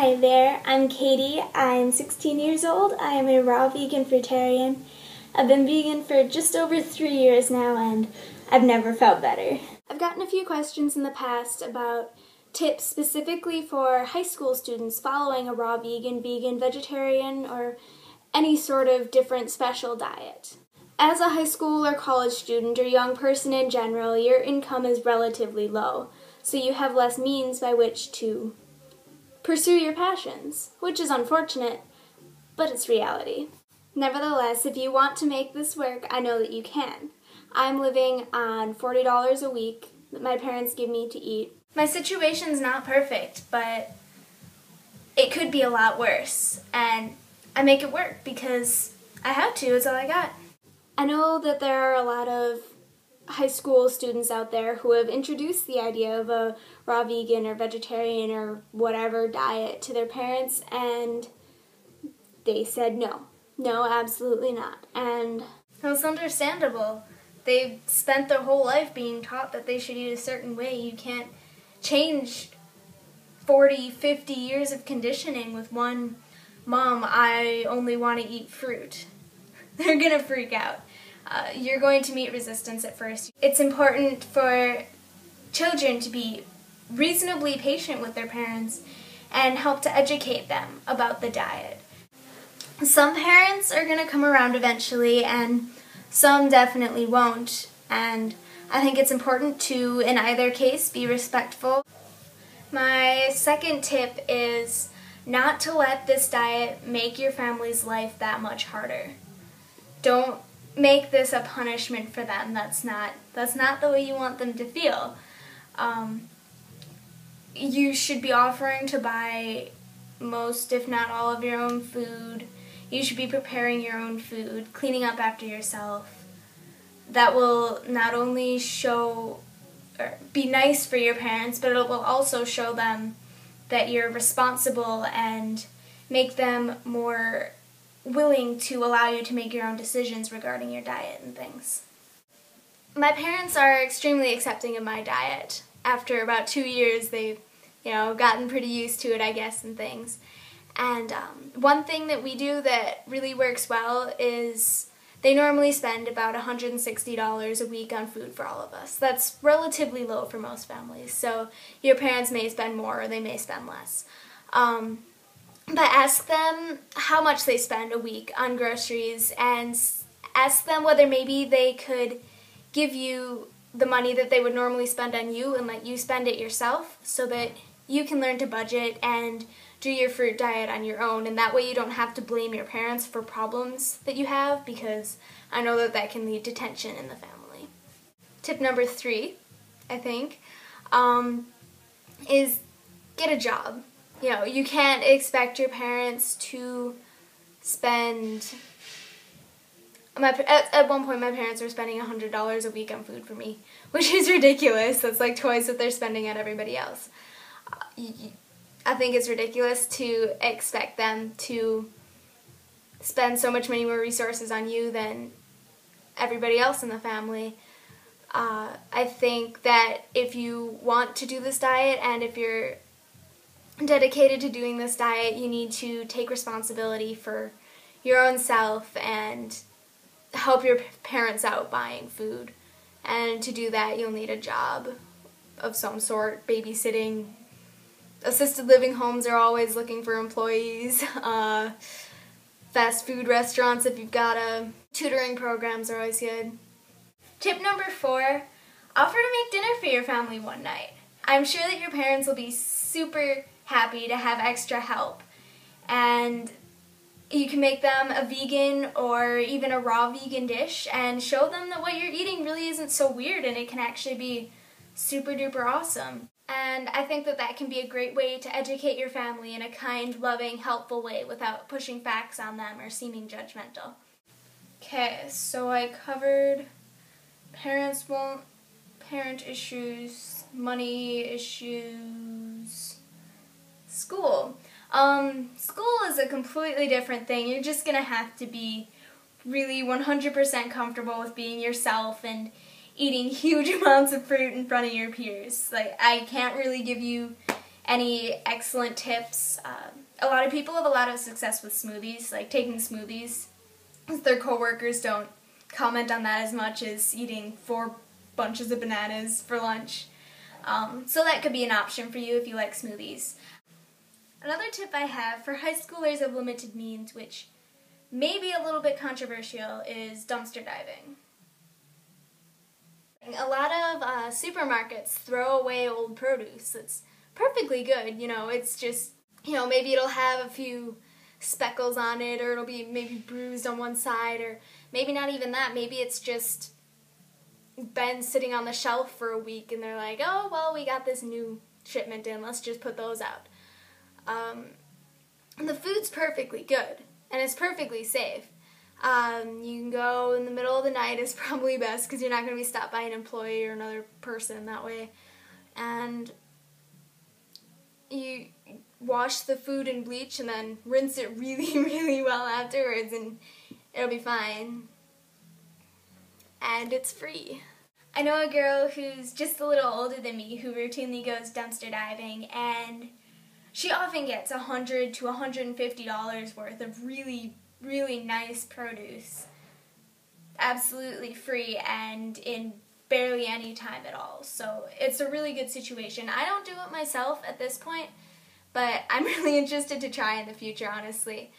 Hi there, I'm Katie. I'm 16 years old. I am a raw vegan fruitarian. I've been vegan for just over 3 years now and I've never felt better. I've gotten a few questions in the past about tips specifically for high school students following a raw vegan, vegetarian, or any sort of different special diet. As a high school or college student or young person in general, your income is relatively low, so you have less means by which to pursue your passions, which is unfortunate, but it's reality. Nevertheless, if you want to make this work, I know that you can. I'm living on $40 a week that my parents give me to eat. My situation's not perfect, but it could be a lot worse, and I make it work because I have to, it's all I got. I know that there are a lot of high school students out there who have introduced the idea of a raw vegan or vegetarian or whatever diet to their parents, and they said no. No, absolutely not. And it's understandable. They've spent their whole life being taught that they should eat a certain way. You can't change 40, 50 years of conditioning with one, "Mom, I only want to eat fruit." They're going to freak out. You're going to meet resistance at first. It's important for children to be reasonably patient with their parents and help to educate them about the diet. Some parents are going to come around eventually and some definitely won't, and I think it's important to, in either case, be respectful. My second tip is not to let this diet make your family's life that much harder. Don't make this a punishment for them. That's not the way you want them to feel. You should be offering to buy most, if not all, of your own food. You should be preparing your own food, cleaning up after yourself. That will not only be nice for your parents, but it will also show them that you're responsible and make them more willing to allow you to make your own decisions regarding your diet and things. My parents are extremely accepting of my diet. After about 2 years, they've gotten pretty used to it, I guess, and things. And one thing that we do that really works well is they normally spend about $160 a week on food for all of us. That's relatively low for most families, so your parents may spend more or they may spend less. But ask them how much they spend a week on groceries and ask them whether maybe they could give you the money that they would normally spend on you and let you spend it yourself so that you can learn to budget and do your fruit diet on your own, and that way you don't have to blame your parents for problems that you have, because I know that can lead to tension in the family. Tip number 3, I think, is get a job. You can't expect your parents to spend... At one point, my parents were spending $100 a week on food for me, which is ridiculous. That's like twice what they're spending on everybody else. I think it's ridiculous to expect them to spend so much many more resources on you than everybody else in the family. I think that if you want to do this diet and if you're dedicated to doing this diet, you need to take responsibility for your own self and help your parents out buying food. And to do that, you'll need a job of some sort, babysitting. Assisted living homes are always looking for employees. Fast food restaurants, if you've got a tutoring programs, are always good. Tip number 4, offer to make dinner for your family one night. I'm sure that your parents will be super happy to have extra help, and you can make them a vegan or even a raw vegan dish and show them that what you're eating really isn't so weird and it can actually be super duper awesome. And I think that can be a great way to educate your family in a kind, loving, helpful way without pushing facts on them or seeming judgmental. Okay, so I covered parent issues, money issues, school. School is a completely different thing. You're just going to have to be really 100% comfortable with being yourself and eating huge amounts of fruit in front of your peers. Like, I can't really give you any excellent tips. A lot of people have a lot of success with smoothies, like taking smoothies. Their coworkers don't comment on that as much as eating 4 bunches of bananas for lunch. So that could be an option for you if you like smoothies. Another tip I have for high schoolers of limited means, which may be a little bit controversial, is dumpster diving. A lot of supermarkets throw away old produce. It's perfectly good, it's just, maybe it'll have a few speckles on it, or it'll be maybe bruised on one side, or maybe not even that. Maybe it's just been sitting on the shelf for a week and they're like, oh, well, we got this new shipment in, let's just put those out. And the food's perfectly good, and it's perfectly safe. You can go in the middle of the night is probably best, because you're not going to be stopped by an employee or another person that way. And you wash the food in bleach and then rinse it really, really well afterwards, and it'll be fine. And it's free. I know a girl who's just a little older than me who routinely goes dumpster diving, and she often gets $100 to $150 worth of really, really nice produce, absolutely free and in barely any time at all. So it's a really good situation. I don't do it myself at this point, but I'm really interested to try in the future, honestly.